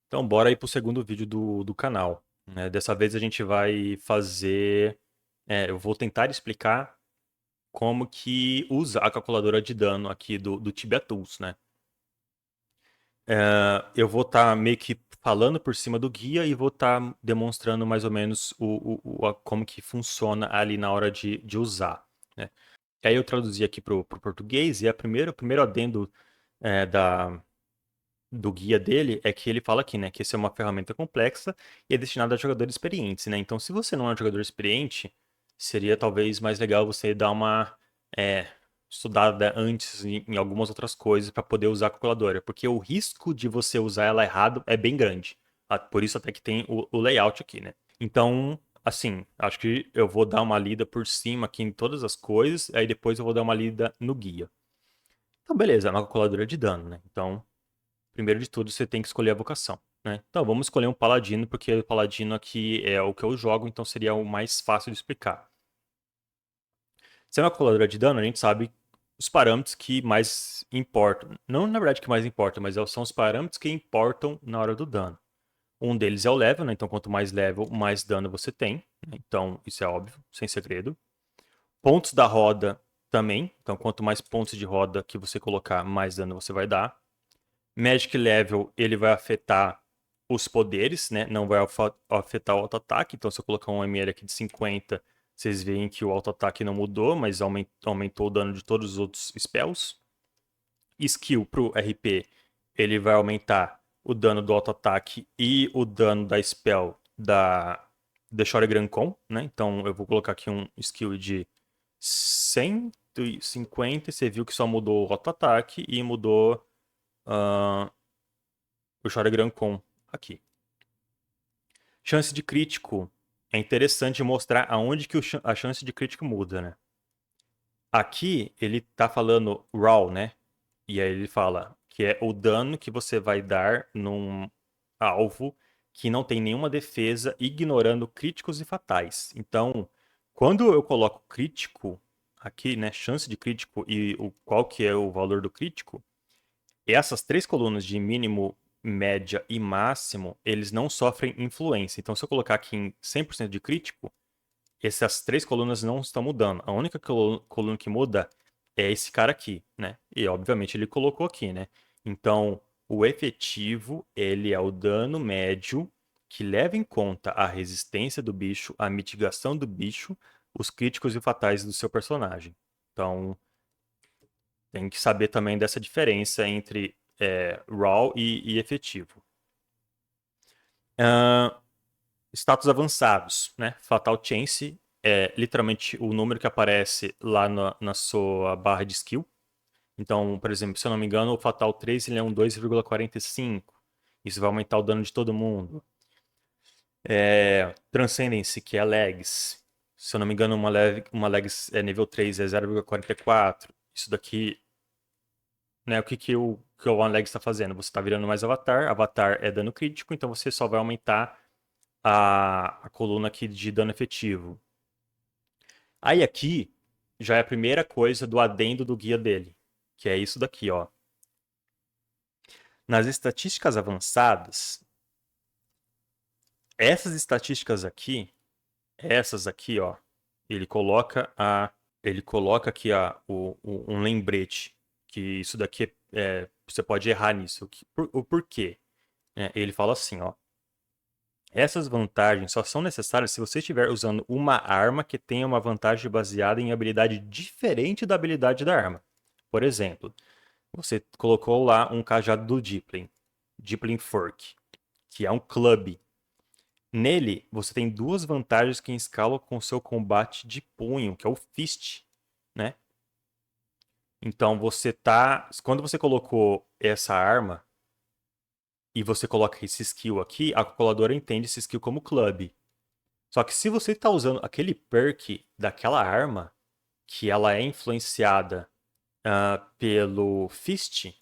Então, bora aí pro segundo vídeo do canal, né? Dessa vez a gente vai fazer... eu vou tentar explicar como que usa a calculadora de dano aqui do Tibia Tools, né? Eu vou estar meio que falando por cima do guia e vou estar demonstrando mais ou menos como que funciona ali na hora de usar, né? Aí eu traduzi aqui pro português e o primeiro adendo do guia dele é que ele fala aqui, né, que essa é uma ferramenta complexa e é destinada a jogadores experientes, né? Então, se você não é um jogador experiente, seria talvez mais legal você dar uma é, estudada antes em algumas outras coisas para poder usar a calculadora, porque o risco de você usar ela errado é bem grande. Por isso até que tem o layout aqui, né? Então, assim, acho que eu vou dar uma lida por cima aqui em todas as coisas, aí depois eu vou dar uma lida no guia. Então, beleza, é uma calculadora de dano, né? Então, primeiro de tudo, você tem que escolher a vocação, né? Então, vamos escolher um paladino, porque o paladino aqui é o que eu jogo, então seria o mais fácil de explicar. Sendo uma calculadora de dano, a gente sabe os parâmetros que mais importam. Não, na verdade, que mais importam, mas são os parâmetros que importam na hora do dano. Um deles é o level, né? Então, quanto mais level, mais dano você tem, né? Então, isso é óbvio, sem segredo. Pontos da roda também. Então, quanto mais pontos de roda que você colocar, mais dano você vai dar. Magic Level, ele vai afetar os poderes, né? Não vai afetar o auto-ataque. Então, se eu colocar um ML aqui de 50, vocês veem que o auto-ataque não mudou, mas aumentou o dano de todos os outros spells. Skill pro RP, ele vai aumentar o dano do auto-ataque e o dano da spell da The Shoryuken Con, né? Então, eu vou colocar aqui um skill de 150, e você viu que só mudou o auto-ataque e mudou o Sharingan Com aqui. Chance de crítico. É interessante mostrar aonde que a chance de crítico muda, né? Aqui ele tá falando raw, né? E aí ele fala que é o dano que você vai dar num alvo que não tem nenhuma defesa, ignorando críticos e fatais. Então, quando eu coloco crítico aqui, né, chance de crítico e qual que é o valor do crítico, essas três colunas de mínimo, média e máximo, eles não sofrem influência. Então, se eu colocar aqui em 100% de crítico, essas três colunas não estão mudando. A única coluna que muda é esse cara aqui, né? E, obviamente, ele colocou aqui, né? Então, o efetivo, ele é o dano médio que leva em conta a resistência do bicho, a mitigação do bicho, os críticos e fatais do seu personagem. Então, tem que saber também dessa diferença entre raw e efetivo. Status avançados, né? Fatal Chance é literalmente o número que aparece lá na sua barra de skill. Então, por exemplo, se eu não me engano, o Fatal 3 ele é um 2,45. Isso vai aumentar o dano de todo mundo. Transcendence, que é Legs. Se eu não me engano, uma Legs nível 3 é 0,44. Isso daqui, né? O que o One Leg está fazendo? Você está virando mais avatar. Avatar é dano crítico, então você só vai aumentar a coluna aqui de dano efetivo. Aí aqui já é a primeira coisa do adendo do guia dele, que é isso daqui, ó. Nas estatísticas avançadas, essas aqui, ó, ele coloca aqui um lembrete que isso daqui você pode errar nisso. O porquê? Ele fala assim, ó. Essas vantagens só são necessárias se você estiver usando uma arma que tenha uma vantagem baseada em habilidade diferente da habilidade da arma. Por exemplo, você colocou lá um cajado do Deepling Fork, que é um club. Nele, você tem duas vantagens que escalam com o seu combate de punho, que é o Fist, né? Então quando você colocou essa arma e você coloca esse skill aqui, a calculadora entende esse skill como club. Só que se você está usando aquele perk daquela arma, que ela é influenciada pelo Fist,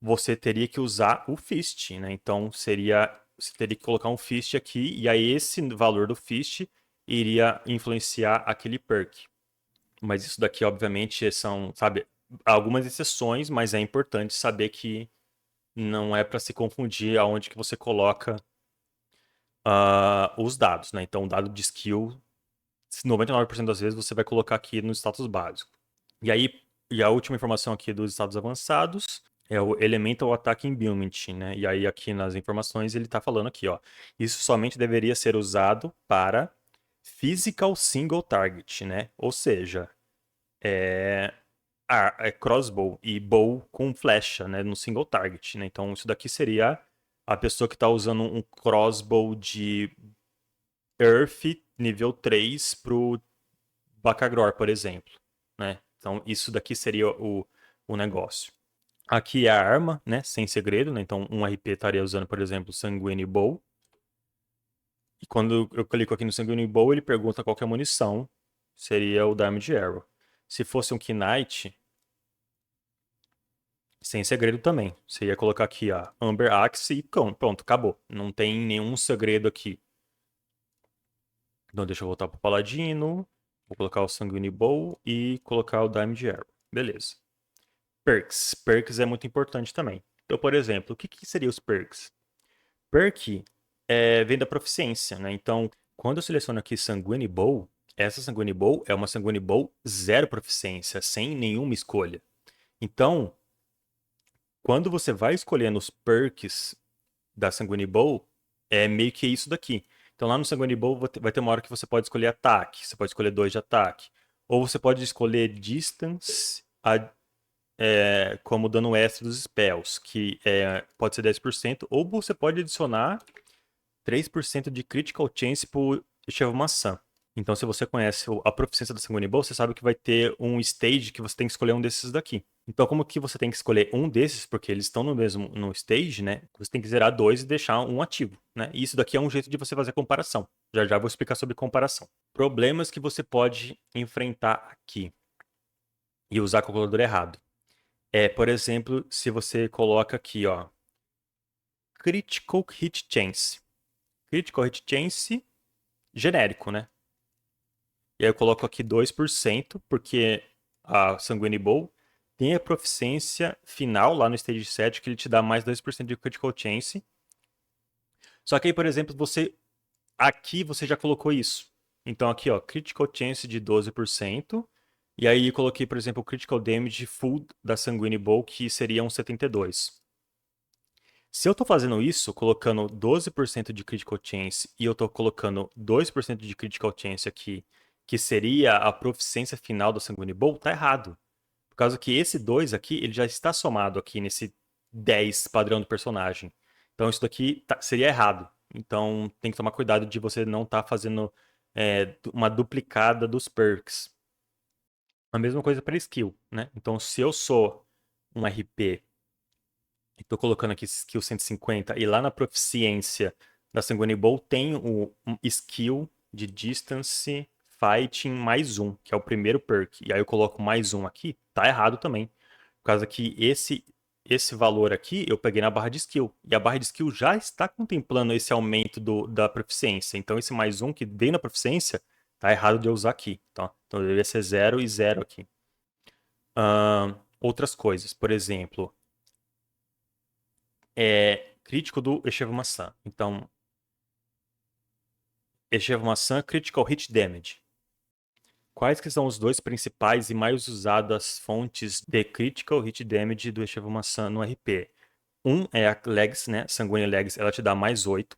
você teria que usar o Fist, né? Então você teria que colocar um Fist aqui, e aí esse valor do Fist iria influenciar aquele perk. Mas isso daqui, obviamente, são, sabe, algumas exceções, mas é importante saber que não é para se confundir aonde que você coloca os dados, né? Então, o dado de skill, 99% das vezes você vai colocar aqui no status básico. E aí, e a última informação aqui dos status avançados é o Elemental Attack Immunity, né? E aí aqui nas informações ele está falando aqui, ó, isso somente deveria ser usado para Physical Single Target, né? Ou seja, é crossbow e bow com flecha, né, no single target, né? Então isso daqui seria a pessoa que está usando um crossbow de Earth nível 3 pro Bakaglor, por exemplo, né? Então isso daqui seria o negócio. Aqui é a arma, né, sem segredo, né? Então um RP estaria usando, por exemplo, Sanguine Bow. E quando eu clico aqui no Sanguine Bow, ele pergunta qual que é a munição. Seria o Damage Arrow. Se fosse um Knight, sem segredo também. Você ia colocar aqui a Amber Axe e pronto, acabou. Não tem nenhum segredo aqui. Então deixa eu voltar pro Paladino. Vou colocar o Sanguine Bow e colocar o Damage Arrow. Beleza. Perks. Perks é muito importante também. Então, por exemplo, o que seriam os perks? Perk vem da proficiência, né? Então, quando eu seleciono aqui Sanguine Bow, essa Sanguine Bow é uma Sanguine Bow 0 proficiência, sem nenhuma escolha. Então, quando você vai escolhendo os perks da Sanguine Bow, é meio que isso daqui. Então lá no Sanguine Bow vai ter uma hora que você pode escolher ataque, você pode escolher 2 de ataque. Ou você pode escolher Distance como dano extra dos spells, que pode ser 10%, ou você pode adicionar 3% de Critical Chance por Enxerga Maçã. Então, se você conhece a proficiência da Sanguine Bow, você sabe que vai ter um stage que você tem que escolher um desses daqui. Então, como que você tem que escolher um desses, porque eles estão no stage, né? Você tem que zerar dois e deixar um ativo, né? E isso daqui é um jeito de você fazer comparação. Já já vou explicar sobre comparação. Problemas que você pode enfrentar aqui e usar a calculadora errado. Por exemplo, se você coloca aqui, ó, Critical Hit Chance. Critical Hit Chance genérico, né? E aí eu coloco aqui 2%, porque a Sanguine Bow tem a proficiência final lá no Stage 7, que ele te dá mais 2% de Critical Chance. Só que aí, por exemplo, aqui você já colocou isso. Então aqui, ó, Critical Chance de 12%. E aí eu coloquei, por exemplo, o Critical Damage Full da Sanguine Bow, que seria um 72%. Se eu tô fazendo isso, colocando 12% de Critical Chance e eu tô colocando 2% de Critical Chance aqui, que seria a proficiência final do Sanguine Bow, tá errado. Por causa que esse 2 aqui, ele já está somado aqui nesse 10 padrão do personagem. Então isso daqui seria errado. Então tem que tomar cuidado de você não estar fazendo uma duplicada dos perks. A mesma coisa para skill, né? Então se eu sou um RP, estou colocando aqui skill 150 e lá na proficiência da Sanguine Bow tem um skill de distance fighting mais um, que é o primeiro perk. E aí eu coloco mais um aqui, tá errado também. Por causa que esse valor aqui eu peguei na barra de skill. E a barra de skill já está contemplando esse aumento da proficiência. Então esse mais um que veio na proficiência, tá errado de eu usar aqui. Tá? Então deveria ser 0 e 0 aqui. Outras coisas, por exemplo, crítico do Enxerga Maçã. Então, Enxerga Maçã, Critical Hit Damage. Quais que são os dois principais e mais usadas fontes de Critical Hit Damage do Enxerga Maçã no RP? Um é a Legs, né? Sanguine Legs, ela te dá mais 8.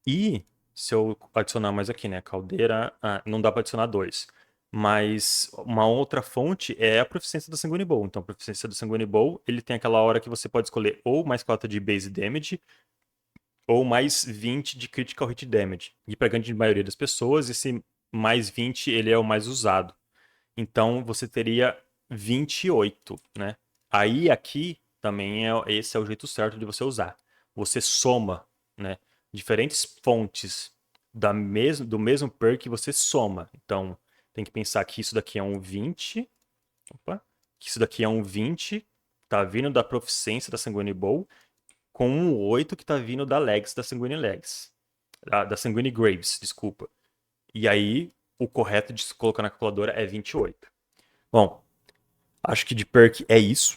E se eu adicionar mais aqui, né? Caldeira, não dá para adicionar 2. Mas uma outra fonte é a proficiência do Sanguine Bow. Então, a proficiência do Sanguine Bow, ele tem aquela hora que você pode escolher ou mais 4 de base damage ou mais 20 de critical hit damage. E para a grande maioria das pessoas, esse mais 20 ele é o mais usado. Então, você teria 28, né? Aí aqui também esse é o jeito certo de você usar. Você soma, né? Diferentes fontes do mesmo perk você soma. Então, tem que pensar que isso daqui é um 20. Opa, que isso daqui é um 20. Tá vindo da proficiência da Sanguine Bow. Com um 8 que tá vindo da Legs da Sanguine Legs. Da Sanguine Graves, desculpa. E aí, o correto de se colocar na calculadora é 28. Bom, acho que de perk é isso.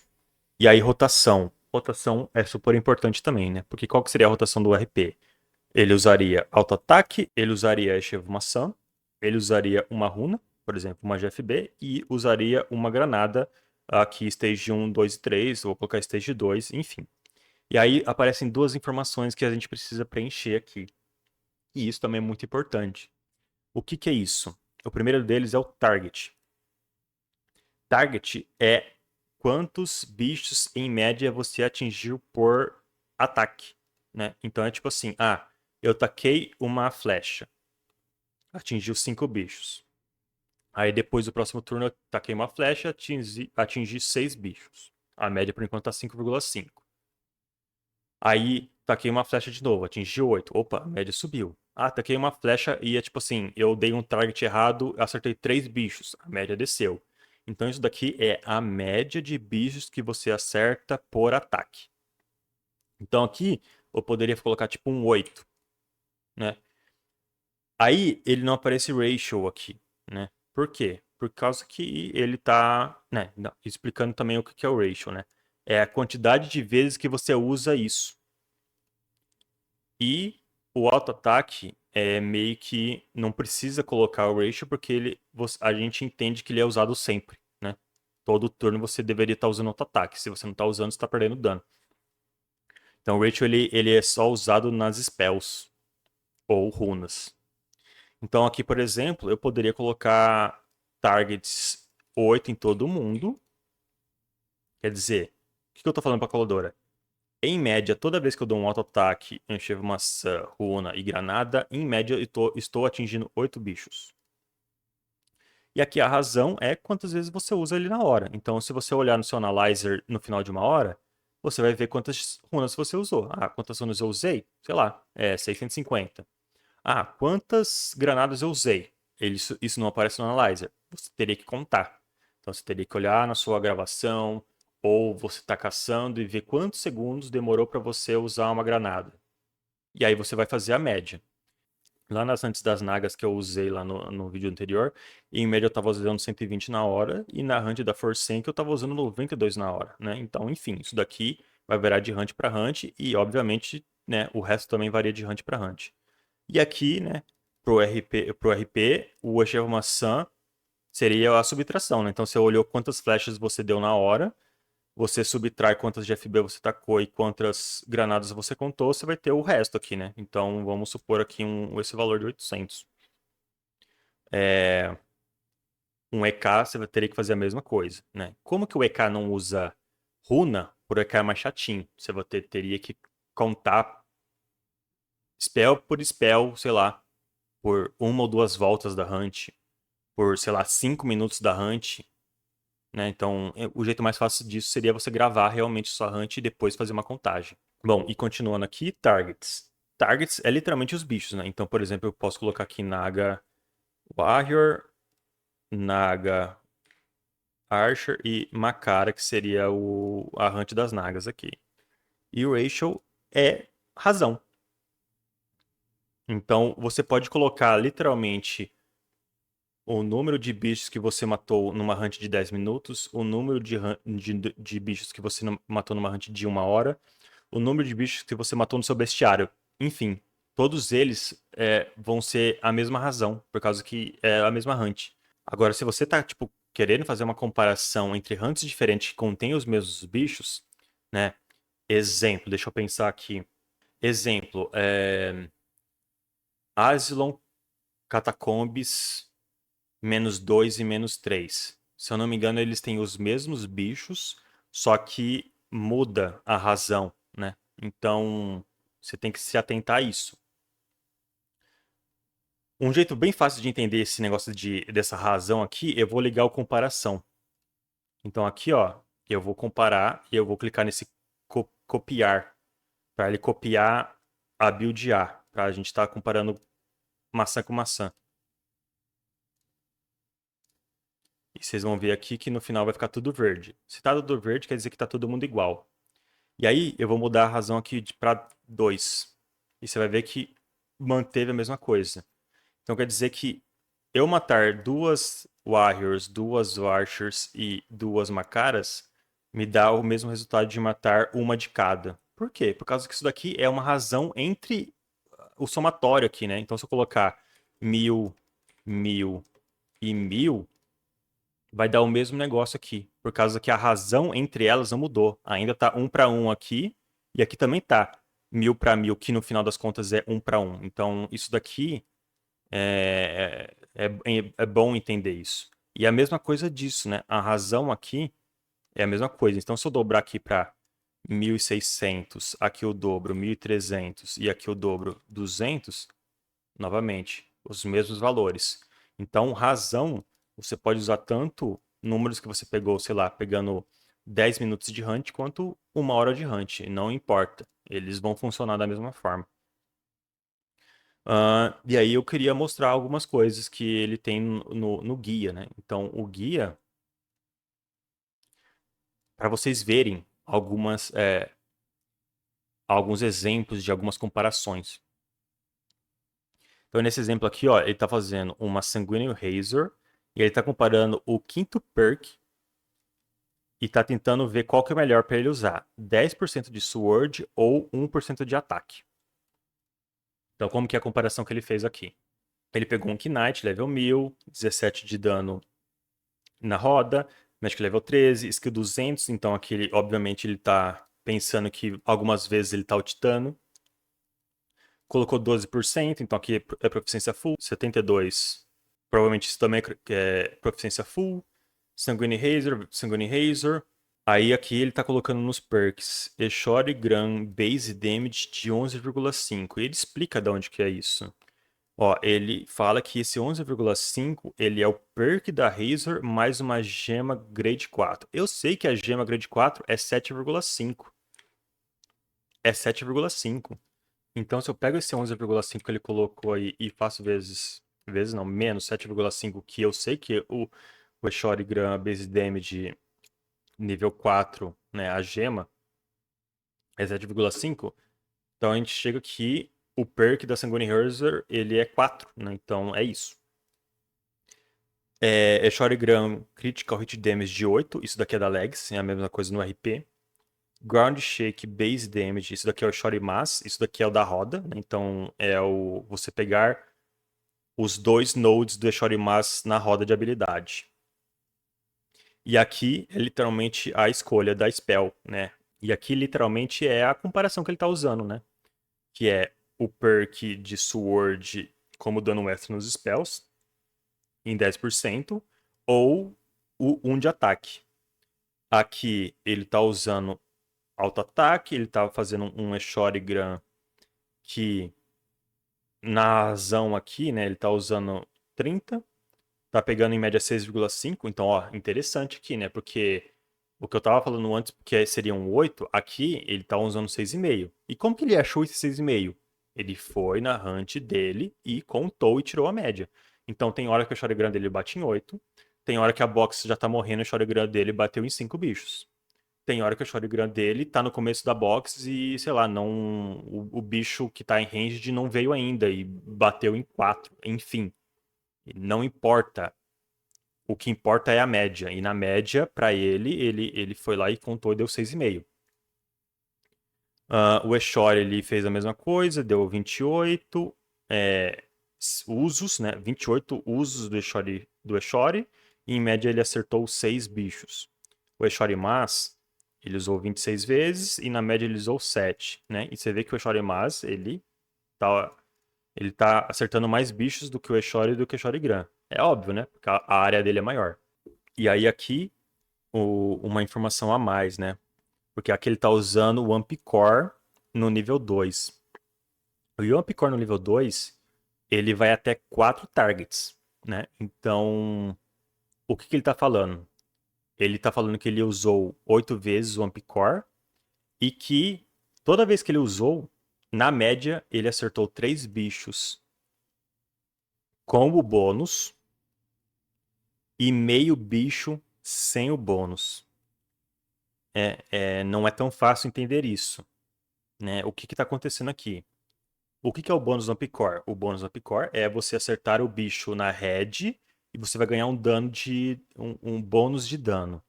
E aí, rotação. Rotação é super importante também, né? Porque qual que seria a rotação do RP? Ele usaria auto-ataque, ele usaria Echevo Maçã, ele usaria uma runa, por exemplo, uma GFB, e usaria uma granada aqui, stage 1, 2 e 3, vou colocar stage 2, enfim. E aí aparecem duas informações que a gente precisa preencher aqui. E isso também é muito importante. O que que é isso? O primeiro deles é o target. Target é quantos bichos em média você atingiu por ataque, né? Então é tipo assim, eu taquei uma flecha, atingiu 5 bichos. Aí depois do próximo turno eu taquei uma flecha, atingi 6 bichos. A média por enquanto tá 5,5. Aí taquei uma flecha de novo, atingi 8. Opa, a média subiu. Taquei uma flecha e é tipo assim, eu dei um target errado, acertei 3 bichos, a média desceu. Então isso daqui é a média de bichos que você acerta por ataque. Então aqui eu poderia colocar tipo um 8, né? Aí ele não aparece ratio aqui, né? Por quê? Por causa que ele tá, né, explicando também o que é o ratio, né? É a quantidade de vezes que você usa isso. E o auto-ataque é meio que não precisa colocar o ratio porque a gente entende que ele é usado sempre, né? Todo turno você deveria estar usando auto-ataque. Se você não está usando, você está perdendo dano. Então o ratio ele é só usado nas spells ou runas. Então aqui, por exemplo, eu poderia colocar targets 8 em todo mundo. Quer dizer, o que eu estou falando para a coladora? Em média, toda vez que eu dou um auto-ataque, enxergo maçã, runa e granada, em média estou atingindo 8 bichos. E aqui a razão é quantas vezes você usa ele na hora. Então, se você olhar no seu analyzer no final de uma hora, você vai ver quantas runas você usou. Quantas runas eu usei? Sei lá, 650. Quantas granadas eu usei? Isso não aparece no analyzer. Você teria que contar. Então você teria que olhar na sua gravação, ou você está caçando e ver quantos segundos demorou para você usar uma granada. E aí você vai fazer a média. Lá nas Antes das Nagas que eu usei lá no vídeo anterior, em média eu estava usando 120 na hora, e na hunt da Force que eu estava usando 92 na hora, né? Então, enfim, isso daqui vai variar de hunt para hunt, e obviamente, né, o resto também varia de hunt para hunt. E aqui, né, pro RP o Echevo Maçã seria a subtração, né? Então você olhou quantas flechas você deu na hora, você subtrai quantas de FB você tacou e quantas granadas você contou, você vai ter o resto aqui, né? Então vamos supor aqui esse valor de 800. É, um EK você teria que fazer a mesma coisa, né? Como que o EK não usa runa, por EK é mais chatinho. Você teria que contar spell por spell, sei lá, por uma ou duas voltas da hunt, por, sei lá, 5 minutos da hunt, né? Então, o jeito mais fácil disso seria você gravar realmente sua hunt e depois fazer uma contagem. Bom, e continuando aqui, targets. Targets é literalmente os bichos, né? Então, por exemplo, eu posso colocar aqui Naga Warrior, Naga Archer e Makara, que seria a hunt das Nagas aqui. E o ratio é razão. Então, você pode colocar literalmente o número de bichos que você matou numa hunt de 10 minutos, o número de bichos que você matou numa hunt de 1 hora, o número de bichos que você matou no seu bestiário. Enfim, todos eles vão ser a mesma razão, por causa que é a mesma hunt. Agora, se você tá, tipo, querendo fazer uma comparação entre hunts diferentes que contêm os mesmos bichos, né? Exemplo, deixa eu pensar aqui. Exemplo, Asylum Catacombs -2 e -3. Se eu não me engano, eles têm os mesmos bichos, só que muda a razão, né? Então, você tem que se atentar a isso. Um jeito bem fácil de entender esse negócio dessa razão aqui, eu vou ligar o comparação. Então aqui, ó, eu vou comparar e eu vou clicar nesse copiar, para ele copiar a build A, para a gente estar comparando maçã com maçã. E vocês vão ver aqui que no final vai ficar tudo verde. Se tá tudo verde, quer dizer que tá todo mundo igual. E aí eu vou mudar a razão aqui para 2. E você vai ver que manteve a mesma coisa. Então quer dizer que eu matar duas Warriors, duas Archers e duas Macaras me dá o mesmo resultado de matar uma de cada. Por quê? Por causa que isso daqui é uma razão entre o somatório aqui, né? Então, se eu colocar 1000, 1000 e 1000, vai dar o mesmo negócio aqui. Por causa que a razão entre elas não mudou. Ainda tá 1 para 1 aqui, e aqui também tá 1000 para 1000, que no final das contas é 1 para 1. Então, isso daqui é bom entender isso. E a mesma coisa disso, né? A razão aqui é a mesma coisa. Então, se eu dobrar aqui para 1600, aqui eu dobro 1300 e aqui eu dobro 200, novamente, os mesmos valores. Então, razão, você pode usar tanto números que você pegou, sei lá, pegando 10 minutos de hunt, quanto 1 hora de hunt. Não importa. Eles vão funcionar da mesma forma. E aí eu queria mostrar algumas coisas que ele tem no guia, né? Então, o guia, para vocês verem alguns exemplos de algumas comparações. Então, nesse exemplo aqui, ó, ele está fazendo uma Sanguíneo Razor e ele está comparando o quinto perk e está tentando ver qual que é melhor para ele usar: 10% de Sword ou 1% de ataque. Então, como que é a comparação que ele fez aqui? Ele pegou um Knight, level 1000, 17 de dano na roda, Magic level 13, skill 200, então aqui, obviamente, ele está pensando que algumas vezes ele está ultitando. Colocou 12%, então aqui é proficiência full. 72, provavelmente isso também é proficiência full. Sanguine Razor. Aí aqui ele tá colocando nos perks Eshori Gran Base Damage de 11,5. E ele explica de onde que é isso. Ó, ele fala que esse 11,5 ele é o perk da Razor mais uma gema grade 4. Eu sei que a gema grade 4 é 7,5. É 7,5. Então, se eu pego esse 11,5 que ele colocou aí e faço vezes não, menos 7,5, que eu sei que o Eshorigram Base Damage nível 4, né, a gema, é 7,5, então a gente chega aqui, o perk da Sanguine Razor, ele é 4, né, então é isso. Eshorigram Critical Hit Damage de 8, isso daqui é da Legacy, é a mesma coisa no RP. Ground Shake Base Damage, isso daqui é o Shorimas, isso daqui é o da roda, né? Então é você pegar os dois nodes do Eshorimas na roda de habilidade. E aqui é literalmente a escolha da spell, né? E aqui literalmente é a comparação que ele está usando, né? Que é o perk de Sword como dano extra nos spells, em 10%, ou o 1 de ataque. Aqui ele está usando auto-ataque, ele está fazendo um Eshorigram que na razão aqui, né, ele está usando 30, tá pegando em média 6,5, então, ó, interessante aqui, né, porque o que eu tava falando antes, que seria um 8, aqui ele tá usando 6,5. E como que ele achou esse 6,5? Ele foi na hunt dele e contou e tirou a média. Então tem hora que o Sharingan dele bate em 8, tem hora que a box já tá morrendo e o Sharingan dele bateu em 5 bichos. Tem hora que o Sharingan dele tá no começo da box e, sei lá, não o bicho que tá em range não veio ainda e bateu em 4. Enfim, não importa. O que importa é a média. E na média, para ele foi lá e contou e deu 6,5. O Eshori ele fez a mesma coisa, deu 28 usos, né? 28 usos do Eshori, e em média ele acertou 6 bichos. O Eshori Mas, ele usou 26 vezes e na média ele usou 7, né? E você vê que o Eshori Mas, ele tá acertando mais bichos do que o Eshori e do que o Eshori Gran. É óbvio, né? Porque a área dele é maior. E aí aqui, uma informação a mais, né? Porque aqui ele está usando o Ampcore no nível 2. O Ampcore no nível 2, ele vai até 4 targets, né? Então, o que ele está falando? Ele está falando que ele usou 8 vezes o Ampcore e que toda vez que ele usou, na média, ele acertou 3 bichos com o bônus e meio bicho sem o bônus. Não é tão fácil entender isso, né? O que está acontecendo aqui? O que é o bônus no Picor? O bônus no Picor é você acertar o bicho na head e você vai ganhar um bônus de dano.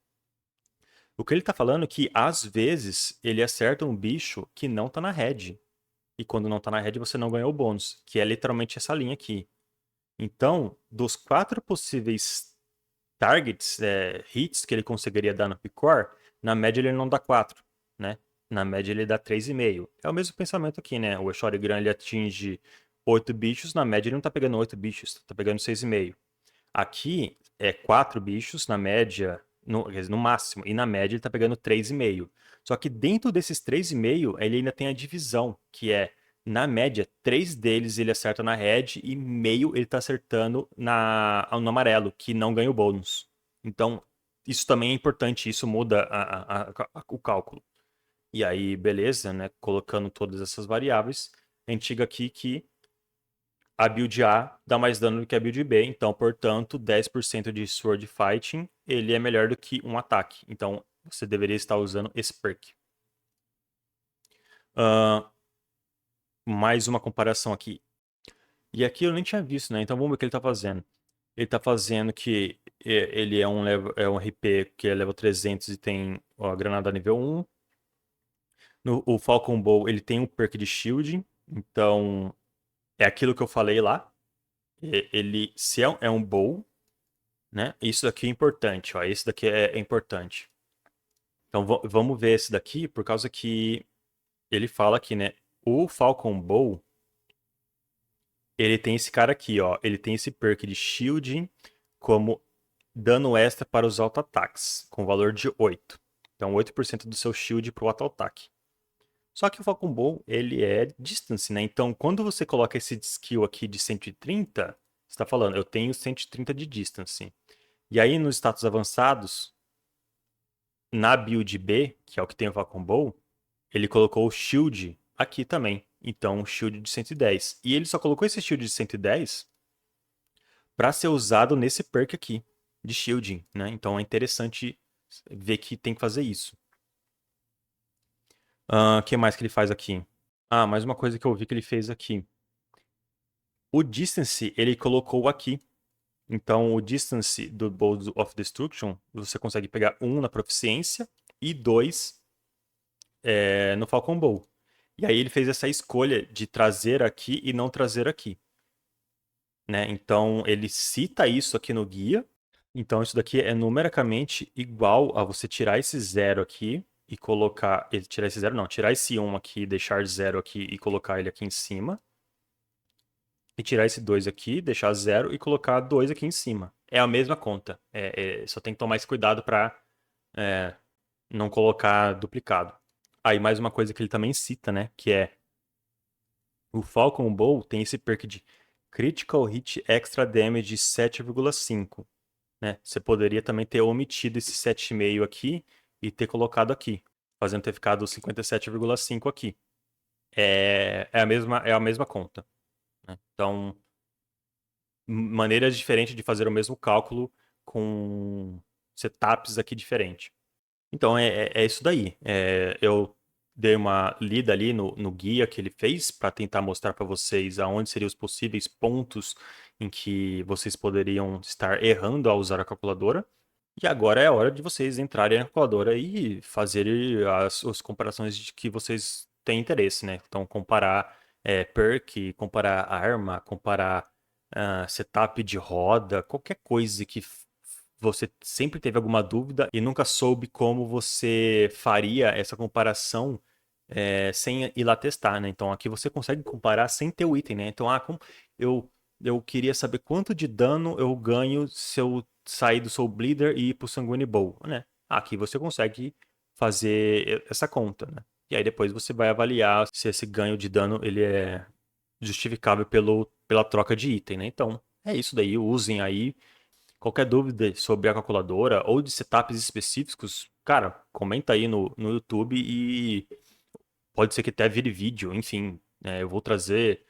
O que ele tá falando é que, às vezes, ele acerta um bicho que não tá na red. E quando não tá na red, você não ganhou o bônus, que é literalmente essa linha aqui. Então, dos 4 possíveis targets, hits que ele conseguiria dar no Picor, na média ele não dá 4, né? Na média ele dá 3,5. É o mesmo pensamento aqui, né? O Eshorigram ele atinge 8 bichos, na média ele não tá pegando 8 bichos, tá pegando 6,5. Aqui é 4 bichos na média, no, quer dizer, no máximo, e na média ele tá pegando 3,5. Só que dentro desses 3,5, ele ainda tem a divisão, que é, na média, 3 deles ele acerta na red e meio ele tá acertando no amarelo, que não ganha o bônus. Então, isso também é importante, isso muda o cálculo. E aí, beleza, né? Colocando todas essas variáveis, a gente chega aqui que a build A dá mais dano do que a build B, então, portanto, 10% de Sword Fighting, ele é melhor do que um ataque. Então, você deveria estar usando esse perk. Mais uma comparação aqui. E aqui eu nem tinha visto, né? Então vamos ver o que ele está fazendo. Ele está fazendo que ele é um RP que é level 300 e tem a granada nível 1. O Falcon Bow, ele tem um perk de shield, então é aquilo que eu falei lá. Ele, se é um bow, né? Isso daqui é importante, ó. Esse daqui é importante. Então vamos ver esse daqui, por causa que ele fala aqui, né? O Falcon Bow, ele tem esse cara aqui, ó. Ele tem esse perk de shielding como dano extra para os auto-ataques, com valor de 8. Então 8% do seu shield para o auto-ataque. Só que o Falcon Bow, ele é distance, né? Então quando você coloca esse skill aqui de 130, você está falando, eu tenho 130 de distance. E aí nos status avançados, na build B, que é o que tem o Falcon Bow, ele colocou o shield aqui também. Então, um shield de 110. E ele só colocou esse shield de 110 para ser usado nesse perk aqui, de shielding, né? Então é interessante ver que tem que fazer isso. O que mais que ele faz aqui? Mais uma coisa que eu vi que ele fez aqui. O distance, ele colocou aqui. Então, o distance do Bow of Destruction, você consegue pegar 1 na proficiência e 2 no Falcon Bow. E aí ele fez essa escolha de trazer aqui e não trazer aqui. Né? Então ele cita isso aqui no guia. Então isso daqui é numericamente igual a você tirar esse 0 aqui e colocar. Tirar esse 0 não, tirar esse 1 aqui, deixar 0 aqui e colocar ele aqui em cima. E tirar esse 2 aqui, deixar 0 e colocar 2 aqui em cima. É a mesma conta. Só tem que tomar esse cuidado para não colocar duplicado. Aí mais uma coisa que ele também cita, né? Que é o Falcon Bow tem esse perk de Critical Hit Extra Damage 7,5. Né? Você poderia também ter omitido esse 7,5 aqui e ter colocado aqui, fazendo ter ficado 57,5 aqui. É a mesma conta. Né? Então, maneiras diferentes de fazer o mesmo cálculo com setups aqui diferentes. Então é isso daí. Eu dei uma lida ali no guia que ele fez para tentar mostrar para vocês aonde seriam os possíveis pontos em que vocês poderiam estar errando ao usar a calculadora. E agora é a hora de vocês entrarem na calculadora e fazerem as comparações de que vocês têm interesse, né? Então comparar perk, comparar arma, comparar setup de roda, qualquer coisa que você sempre teve alguma dúvida e nunca soube como você faria essa comparação sem ir lá testar, né? Então aqui você consegue comparar sem ter o item, né? Então, como eu queria saber quanto de dano eu ganho se eu sair do Soul Bleeder e ir pro Sanguine Bow, né? Aqui você consegue fazer essa conta, né? E aí depois você vai avaliar se esse ganho de dano ele é justificável pela troca de item, né? Então, é isso daí, usem aí. Qualquer dúvida sobre a calculadora ou de setups específicos, cara, comenta aí no YouTube e pode ser que até vire vídeo, enfim. Eu vou trazer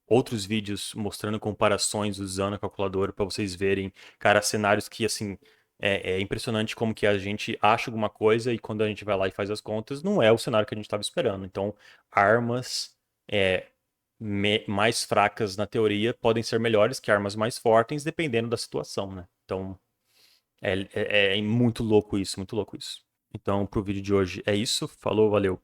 outros vídeos mostrando comparações usando a calculadora para vocês verem, cara, cenários que, assim, é impressionante como que a gente acha alguma coisa e quando a gente vai lá e faz as contas, não é o cenário que a gente estava esperando. Então, armas mais fracas na teoria podem ser melhores que armas mais fortes, dependendo da situação, né? Então, é muito louco isso, muito louco isso. Então, pro vídeo de hoje é isso. Falou, valeu.